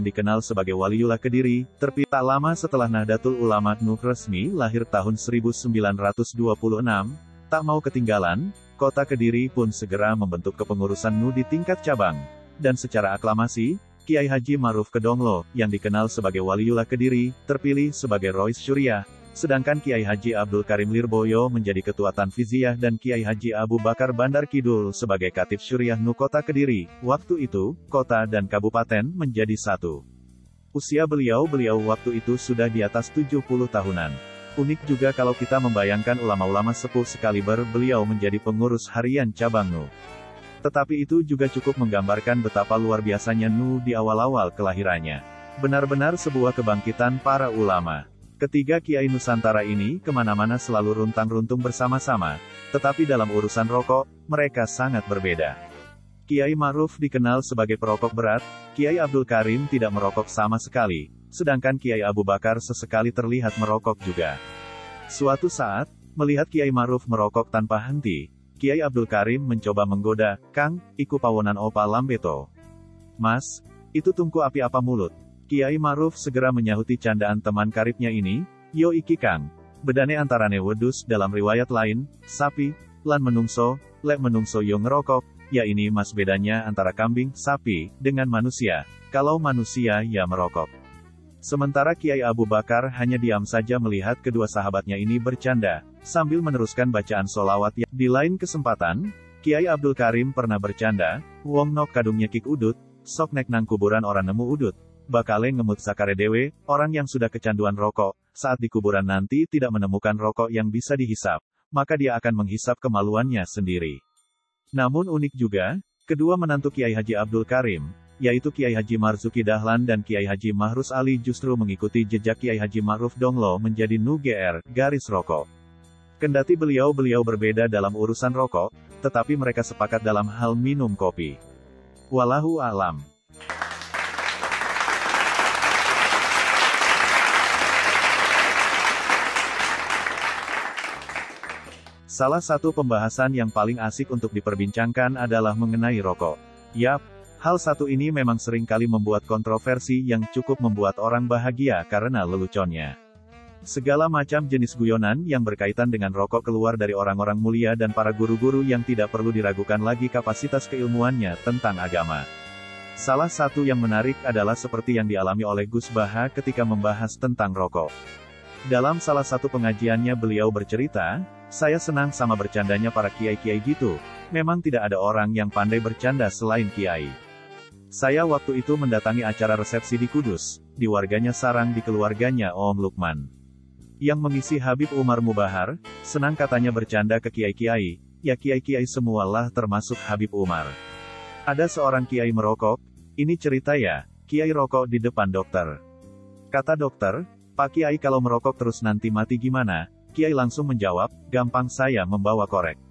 dikenal sebagai Waliullah Kediri, terpilih tak lama setelah Nahdlatul Ulama NU resmi lahir tahun 1926, tak mau ketinggalan, kota Kediri pun segera membentuk kepengurusan NU di tingkat cabang. Dan secara aklamasi, Kiai Haji Ma'ruf Kedonglo, yang dikenal sebagai Waliullah Kediri, terpilih sebagai Rois Syuriah, sedangkan Kiai Haji Abdul Karim Lirboyo menjadi Ketua Tanfiziyah dan Kiai Haji Abu Bakar Bandar Kidul sebagai Khatib Syuriah NU Kota Kediri. Waktu itu, kota dan kabupaten menjadi satu. Usia beliau waktu itu sudah di atas 70 tahunan. Unik juga kalau kita membayangkan ulama-ulama sepuh sekaliber beliau menjadi pengurus harian cabang NU. Tetapi itu juga cukup menggambarkan betapa luar biasanya NU di awal-awal kelahirannya. Benar-benar sebuah kebangkitan para ulama. Ketiga Kiai Nusantara ini kemana-mana selalu runtang-runtung bersama-sama, tetapi dalam urusan rokok, mereka sangat berbeda. Kiai Ma'ruf dikenal sebagai perokok berat, Kiai Abdul Karim tidak merokok sama sekali, sedangkan Kiai Abu Bakar sesekali terlihat merokok juga. Suatu saat, melihat Kiai Ma'ruf merokok tanpa henti, Kiai Abdul Karim mencoba menggoda, "Kang, iku pawonan opa lambeto." "Mas, itu tungku api apa mulut?" Kiai Ma'ruf segera menyahuti candaan teman karibnya ini, "Yo iki Kang, bedane antarane wedus dalam riwayat lain, sapi, lan menungso, lek menungso yo ngerokok, ya ini mas bedanya antara kambing, sapi, dengan manusia, kalau manusia ya merokok." Sementara Kiai Abu Bakar hanya diam saja melihat kedua sahabatnya ini bercanda, sambil meneruskan bacaan solawat. Di lain kesempatan, Kiai Abdul Karim pernah bercanda, "Wong nok kadung nyekik udut, sok nek nang kuburan orang nemu udut. Bakale ngemut sakare dewe, orang yang sudah kecanduan rokok, saat di kuburan nanti tidak menemukan rokok yang bisa dihisap, maka dia akan menghisap kemaluannya sendiri." Namun unik juga, kedua menantu Kiai Haji Abdul Karim, yaitu Kiai Haji Marzuki Dahlan dan Kiai Haji Mahrus Ali justru mengikuti jejak Kiai Haji Ma'ruf Donglo menjadi NU GR, garis rokok. Kendati beliau berbeda dalam urusan rokok, tetapi mereka sepakat dalam hal minum kopi. Wallahu a'lam. Salah satu pembahasan yang paling asik untuk diperbincangkan adalah mengenai rokok. Yap, hal satu ini memang sering kali membuat kontroversi yang cukup membuat orang bahagia karena leluconnya. Segala macam jenis guyonan yang berkaitan dengan rokok keluar dari orang-orang mulia dan para guru-guru yang tidak perlu diragukan lagi kapasitas keilmuannya tentang agama. Salah satu yang menarik adalah seperti yang dialami oleh Gus Baha ketika membahas tentang rokok. Dalam salah satu pengajiannya beliau bercerita, "Saya senang sama bercandanya para kiai-kiai gitu, memang tidak ada orang yang pandai bercanda selain kiai. Saya waktu itu mendatangi acara resepsi di Kudus, di warganya sarang di keluarganya Om Lukman. Yang mengisi Habib Umar Mubahar, senang katanya bercanda ke kiai-kiai, ya kiai-kiai semualah termasuk Habib Umar. Ada seorang kiai merokok, ini cerita ya, kiai rokok di depan dokter. Kata dokter, 'Pak Kiai kalau merokok terus nanti mati gimana?' Kiai langsung menjawab, 'Gampang saya membawa korek.'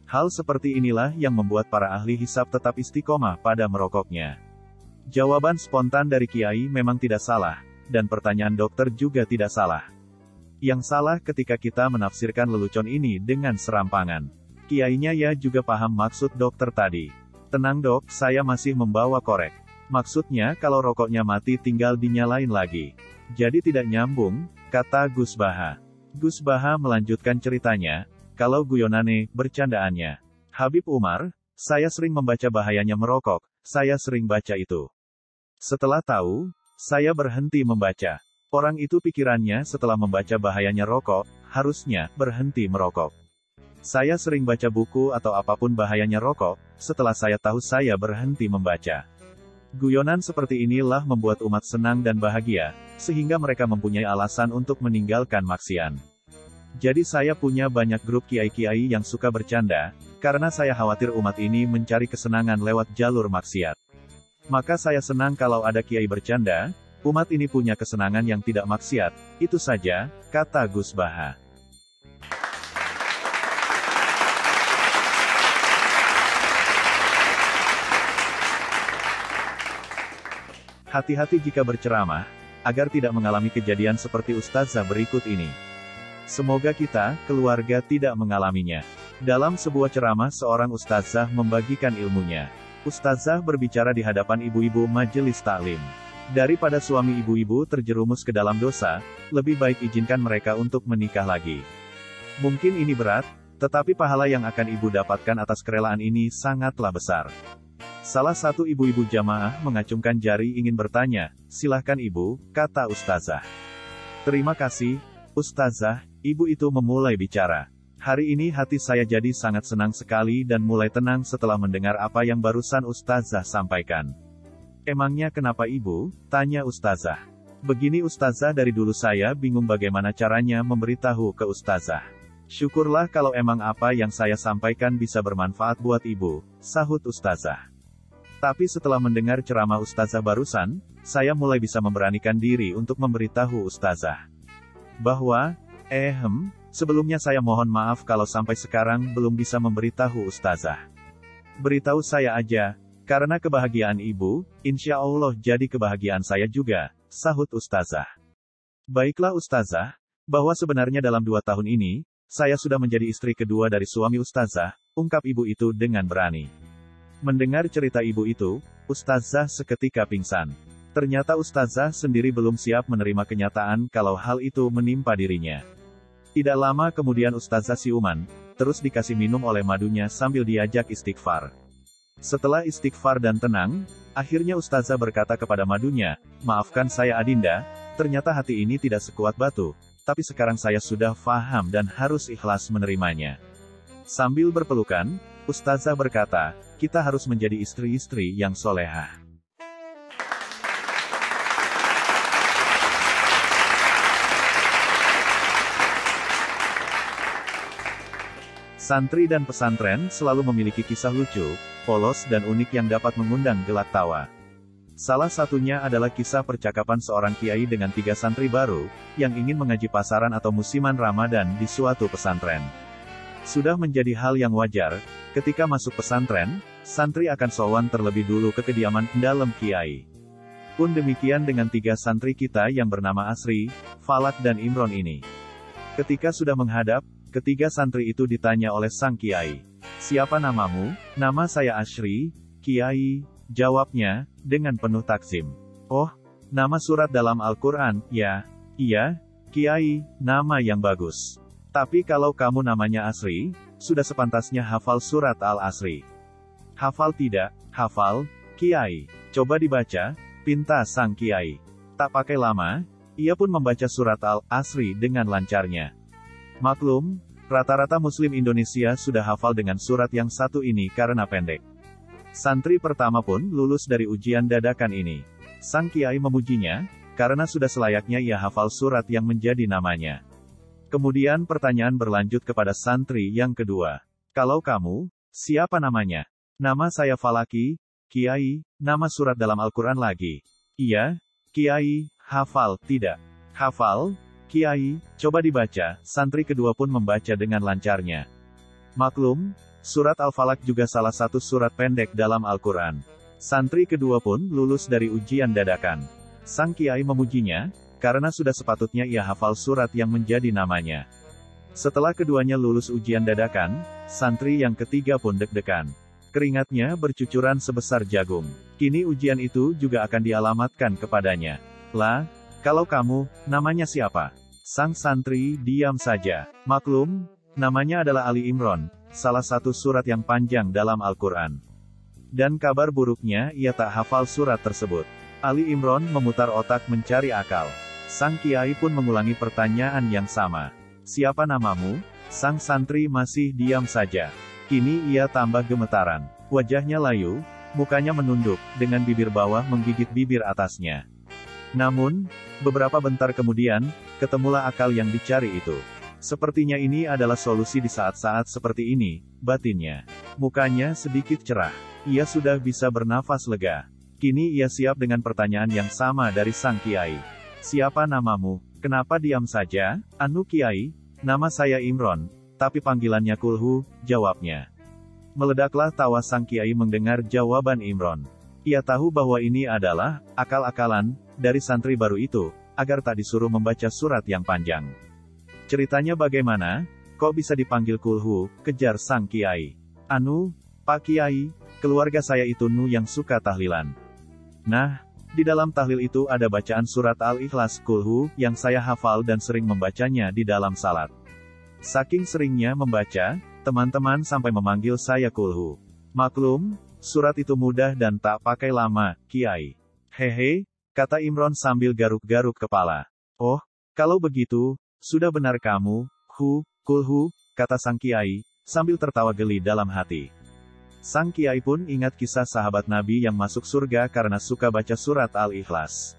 Hal seperti inilah yang membuat para ahli hisab tetap istiqomah pada merokoknya." Jawaban spontan dari Kiai memang tidak salah, dan pertanyaan dokter juga tidak salah. Yang salah ketika kita menafsirkan lelucon ini dengan serampangan. Kiainya ya juga paham maksud dokter tadi. "Tenang dok, saya masih membawa korek. Maksudnya kalau rokoknya mati tinggal dinyalain lagi. Jadi tidak nyambung," kata Gus Baha. Gus Baha melanjutkan ceritanya, "Kalau guyonane, bercandaannya. Habib Umar, saya sering membaca bahayanya merokok, saya sering baca itu. Setelah tahu, saya berhenti membaca. Orang itu pikirannya setelah membaca bahayanya rokok, harusnya berhenti merokok. Saya sering baca buku atau apapun bahayanya rokok, setelah saya tahu saya berhenti membaca." Guyonan seperti inilah membuat umat senang dan bahagia, sehingga mereka mempunyai alasan untuk meninggalkan maksiat. Jadi saya punya banyak grup kiai-kiai yang suka bercanda, karena saya khawatir umat ini mencari kesenangan lewat jalur maksiat. Maka saya senang kalau ada kiai bercanda, umat ini punya kesenangan yang tidak maksiat, itu saja, kata Gus Baha. Hati-hati jika berceramah, agar tidak mengalami kejadian seperti ustazah berikut ini. Semoga kita, keluarga tidak mengalaminya. Dalam sebuah ceramah seorang ustazah membagikan ilmunya. Ustazah berbicara di hadapan ibu-ibu majelis taklim. Daripada suami ibu-ibu terjerumus ke dalam dosa, lebih baik izinkan mereka untuk menikah lagi. Mungkin ini berat, tetapi pahala yang akan ibu dapatkan atas kerelaan ini sangatlah besar. Salah satu ibu-ibu jamaah mengacungkan jari ingin bertanya. Silahkan ibu, kata ustazah. Terima kasih, ustazah. Ibu itu memulai bicara. Hari ini hati saya jadi sangat senang sekali dan mulai tenang setelah mendengar apa yang barusan ustazah sampaikan. Emangnya kenapa ibu? Tanya ustazah. Begini ustazah, dari dulu saya bingung bagaimana caranya memberitahu ke ustazah. Syukurlah kalau emang apa yang saya sampaikan bisa bermanfaat buat ibu, sahut ustazah. Tapi setelah mendengar ceramah ustazah barusan, saya mulai bisa memberanikan diri untuk memberitahu ustazah. Bahwa, sebelumnya saya mohon maaf kalau sampai sekarang belum bisa memberitahu ustazah. Beritahu saya aja. Karena kebahagiaan ibu, insya Allah jadi kebahagiaan saya juga, sahut ustazah. Baiklah ustazah, bahwa sebenarnya dalam 2 tahun ini, saya sudah menjadi istri kedua dari suami ustazah, ungkap ibu itu dengan berani. Mendengar cerita ibu itu, ustazah seketika pingsan. Ternyata ustazah sendiri belum siap menerima kenyataan kalau hal itu menimpa dirinya. Tidak lama kemudian ustazah siuman, terus dikasih minum oleh madunya sambil diajak istighfar. Setelah istighfar dan tenang, akhirnya ustazah berkata kepada madunya, maafkan saya Adinda, ternyata hati ini tidak sekuat batu, tapi sekarang saya sudah faham dan harus ikhlas menerimanya. Sambil berpelukan, ustazah berkata, kita harus menjadi istri-istri yang solehah. Santri dan pesantren selalu memiliki kisah lucu, polos dan unik yang dapat mengundang gelak tawa. Salah satunya adalah kisah percakapan seorang kiai dengan 3 santri baru, yang ingin mengaji pasaran atau musiman Ramadan di suatu pesantren. Sudah menjadi hal yang wajar, ketika masuk pesantren, santri akan sowan terlebih dulu ke kediaman dalam kiai. Pun demikian dengan 3 santri kita yang bernama Asri, Falak dan Imron ini. Ketika sudah menghadap, ketiga santri itu ditanya oleh sang kiai. Siapa namamu? Nama saya Asri, kiai, jawabnya, dengan penuh takzim. Oh, nama surat dalam Al-Quran, ya? Iya, kiai, nama yang bagus. Tapi kalau kamu namanya Asri, sudah sepantasnya hafal surat Al-Asri. Hafal tidak? Hafal, kiai. Coba dibaca, pinta sang kiai. Tak pakai lama, ia pun membaca surat Al-Asri dengan lancarnya. Maklum, rata-rata muslim Indonesia sudah hafal dengan surat yang satu ini karena pendek. Santri pertama pun lulus dari ujian dadakan ini. Sang kiai memujinya, karena sudah selayaknya ia hafal surat yang menjadi namanya. Kemudian pertanyaan berlanjut kepada santri yang kedua. Kalau kamu, siapa namanya? Nama saya Falaki, kiai, nama surat dalam Al-Quran lagi. Iya, kiai, hafal, tidak? Hafal, kiai, coba dibaca. Santri kedua pun membaca dengan lancarnya. Maklum, surat Al-Falaq juga salah satu surat pendek dalam Al-Quran. Santri kedua pun lulus dari ujian dadakan. Sang kiai memujinya, karena sudah sepatutnya ia hafal surat yang menjadi namanya. Setelah keduanya lulus ujian dadakan, santri yang ketiga pun deg-degan. Keringatnya bercucuran sebesar jagung. Kini ujian itu juga akan dialamatkan kepadanya. Lah, kalau kamu, namanya siapa? Sang santri diam saja. Maklum, namanya adalah Ali Imron, salah satu surat yang panjang dalam Al-Quran. Dan kabar buruknya, ia tak hafal surat tersebut. Ali Imron memutar otak mencari akal. Sang kiai pun mengulangi pertanyaan yang sama. Siapa namamu? Sang santri masih diam saja. Kini ia tambah gemetaran. Wajahnya layu, mukanya menunduk, dengan bibir bawah menggigit bibir atasnya. Namun, beberapa bentar kemudian, ketemulah akal yang dicari itu. Sepertinya ini adalah solusi di saat-saat seperti ini, batinnya. Mukanya sedikit cerah. Ia sudah bisa bernafas lega. Kini ia siap dengan pertanyaan yang sama dari sang kiai. Siapa namamu? Kenapa diam saja? Anu kiai, nama saya Imron, tapi panggilannya Kulhu, jawabnya. Meledaklah tawa sang kiai mendengar jawaban Imron. Ia tahu bahwa ini adalah akal-akalan dari santri baru itu, agar tak disuruh membaca surat yang panjang. Ceritanya bagaimana? Kok bisa dipanggil Kulhu? Kejar sang kiai. Anu, Pak Kiai, keluarga saya itu yang suka tahlilan. Nah, Di dalam tahlil itu ada bacaan surat Al-Ikhlas Kulhu, yang saya hafal dan sering membacanya di dalam salat. Saking seringnya membaca, teman-teman sampai memanggil saya Kulhu. Maklum, surat itu mudah dan tak pakai lama, Kiai. Hehe, kata Imron sambil garuk-garuk kepala. Oh, kalau begitu, sudah benar kamu, Kulhu, kata sang Kiai, sambil tertawa geli dalam hati. Sang Kiai pun ingat kisah sahabat Nabi yang masuk surga karena suka baca surat Al-Ikhlas.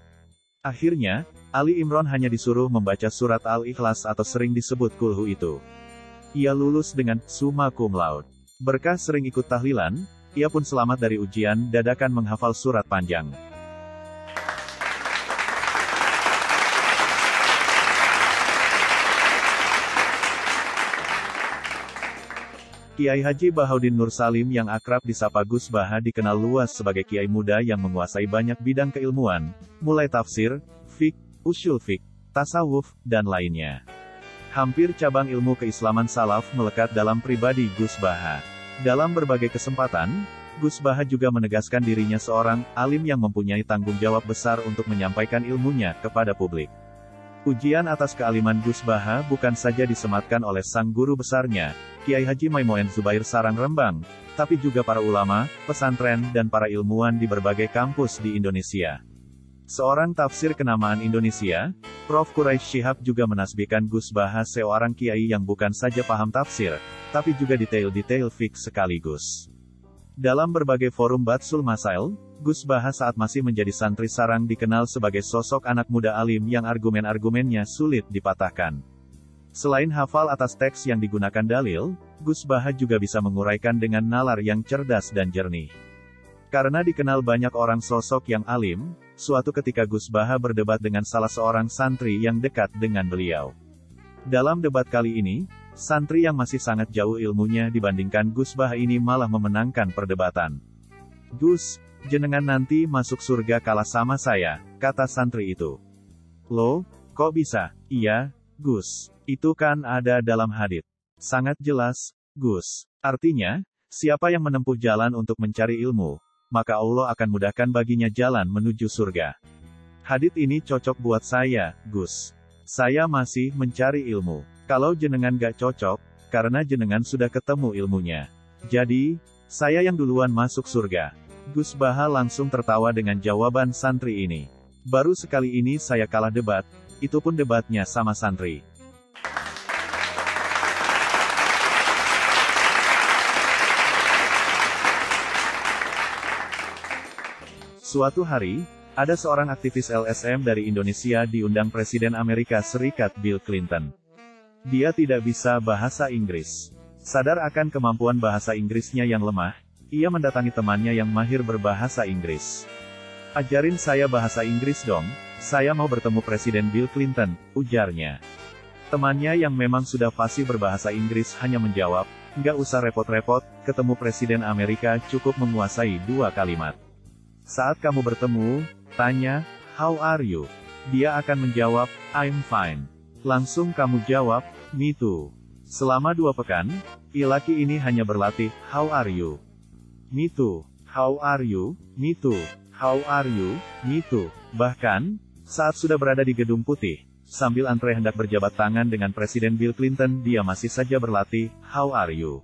Akhirnya, Ali Imron hanya disuruh membaca surat Al-Ikhlas atau sering disebut Kulhu itu. Ia lulus dengan summa cum laude. Berkah sering ikut tahlilan, ia pun selamat dari ujian dadakan menghafal surat panjang. Kiai Haji Bahaudin Nur Salim yang akrab disapa Gus Baha dikenal luas sebagai kiai muda yang menguasai banyak bidang keilmuan, mulai tafsir, fiqh, usyul fiqh, tasawuf, dan lainnya. Hampir cabang ilmu keislaman salaf melekat dalam pribadi Gus Baha. Dalam berbagai kesempatan, Gus Baha juga menegaskan dirinya seorang alim yang mempunyai tanggung jawab besar untuk menyampaikan ilmunya kepada publik. Pujian atas kealiman Gus Baha bukan saja disematkan oleh sang guru besarnya, Kiai Haji Maimoen Zubair Sarang Rembang, tapi juga para ulama, pesantren, dan para ilmuwan di berbagai kampus di Indonesia. Seorang tafsir kenamaan Indonesia, Prof. Quraisy Shihab juga menasbihkan Gus Baha seorang kiai yang bukan saja paham tafsir, tapi juga detail-detail fiqh sekaligus. Dalam berbagai forum Batsul Masail, Gus Baha saat masih menjadi santri Sarang dikenal sebagai sosok anak muda alim yang argumen-argumennya sulit dipatahkan. Selain hafal atas teks yang digunakan dalil, Gus Baha juga bisa menguraikan dengan nalar yang cerdas dan jernih. Karena dikenal banyak orang sosok yang alim, suatu ketika Gus Baha berdebat dengan salah seorang santri yang dekat dengan beliau. Dalam debat kali ini, santri yang masih sangat jauh ilmunya dibandingkan Gus Baha ini malah memenangkan perdebatan. "Gus, jenengan nanti masuk surga kalah sama saya," kata santri itu. "Loh, kok bisa?" "Iya, Gus. Itu kan ada dalam hadits. Sangat jelas, Gus. Artinya, siapa yang menempuh jalan untuk mencari ilmu, maka Allah akan mudahkan baginya jalan menuju surga. Hadits ini cocok buat saya, Gus. Saya masih mencari ilmu. Kalau jenengan gak cocok, karena jenengan sudah ketemu ilmunya. Jadi, saya yang duluan masuk surga." Gus Baha langsung tertawa dengan jawaban santri ini. "Baru sekali ini saya kalah debat, itu pun debatnya sama santri." Suatu hari, ada seorang aktivis LSM dari Indonesia diundang Presiden Amerika Serikat Bill Clinton. Dia tidak bisa bahasa Inggris. Sadar akan kemampuan bahasa Inggrisnya yang lemah, ia mendatangi temannya yang mahir berbahasa Inggris. "Ajarin saya bahasa Inggris dong, saya mau bertemu Presiden Bill Clinton," ujarnya. Temannya yang memang sudah fasih berbahasa Inggris hanya menjawab, "Nggak usah repot-repot, ketemu Presiden Amerika cukup menguasai 2 kalimat. Saat kamu bertemu, tanya, 'How are you?' Dia akan menjawab, 'I'm fine.' Langsung kamu jawab, 'Me too.' Selama 2 pekan, laki ini hanya berlatih, 'How are you?' 'Me too.' 'How are you?' 'Me too.' 'How are you?' 'Me too.' Bahkan, saat sudah berada di Gedung Putih, sambil antre hendak berjabat tangan dengan Presiden Bill Clinton, dia masih saja berlatih, 'How are you?'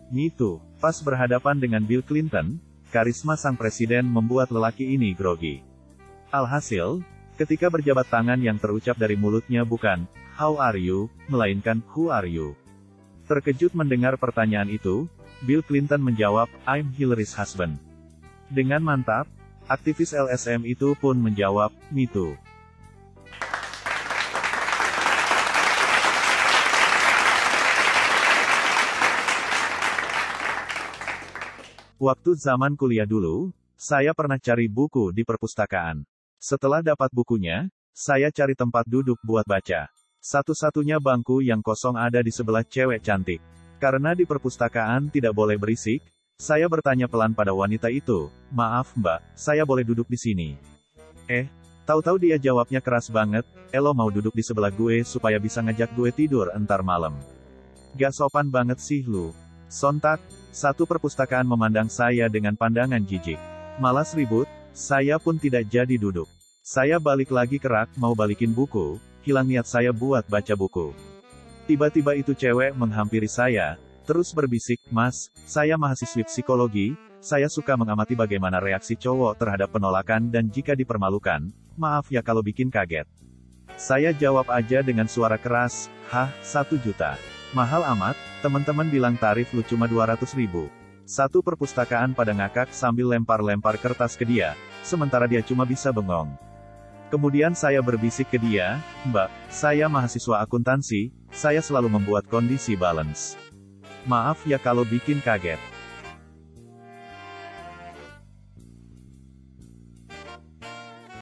'Me too.' Pas berhadapan dengan Bill Clinton, karisma sang presiden membuat lelaki ini grogi. Alhasil, ketika berjabat tangan yang terucap dari mulutnya bukan, 'How are you?' melainkan, 'Who are you?' Terkejut mendengar pertanyaan itu, Bill Clinton menjawab, 'I'm Hillary's husband.' Dengan mantap, aktivis LSM itu pun menjawab, 'Me too.' Waktu zaman kuliah dulu, saya pernah cari buku di perpustakaan. Setelah dapat bukunya, saya cari tempat duduk buat baca. Satu-satunya bangku yang kosong ada di sebelah cewek cantik. Karena di perpustakaan tidak boleh berisik, saya bertanya pelan pada wanita itu, "Maaf mbak, saya boleh duduk di sini?" Tahu-tahu dia jawabnya keras banget, "Lo mau duduk di sebelah gue supaya bisa ngajak gue tidur entar malam. Gak sopan banget sih lu." Sontak, satu perpustakaan memandang saya dengan pandangan jijik. "Malas ribut, Saya pun tidak jadi duduk. Saya balik lagi ke rak, mau balikin buku, hilang niat saya buat baca buku. Tiba-tiba itu cewek menghampiri saya, terus berbisik, "Mas, saya mahasiswi psikologi, saya suka mengamati bagaimana reaksi cowok terhadap penolakan dan jika dipermalukan, maaf ya kalau bikin kaget." Saya jawab aja dengan suara keras, "Hah, 1 juta? Mahal amat, teman-teman bilang tarif lu cuma 200.000. Satu perpustakaan pada ngakak sambil lempar-lempar kertas ke dia, sementara dia cuma bisa bengong. Kemudian saya berbisik ke dia, "Mbak, saya mahasiswa akuntansi, saya selalu membuat kondisi balance. Maaf ya kalau bikin kaget."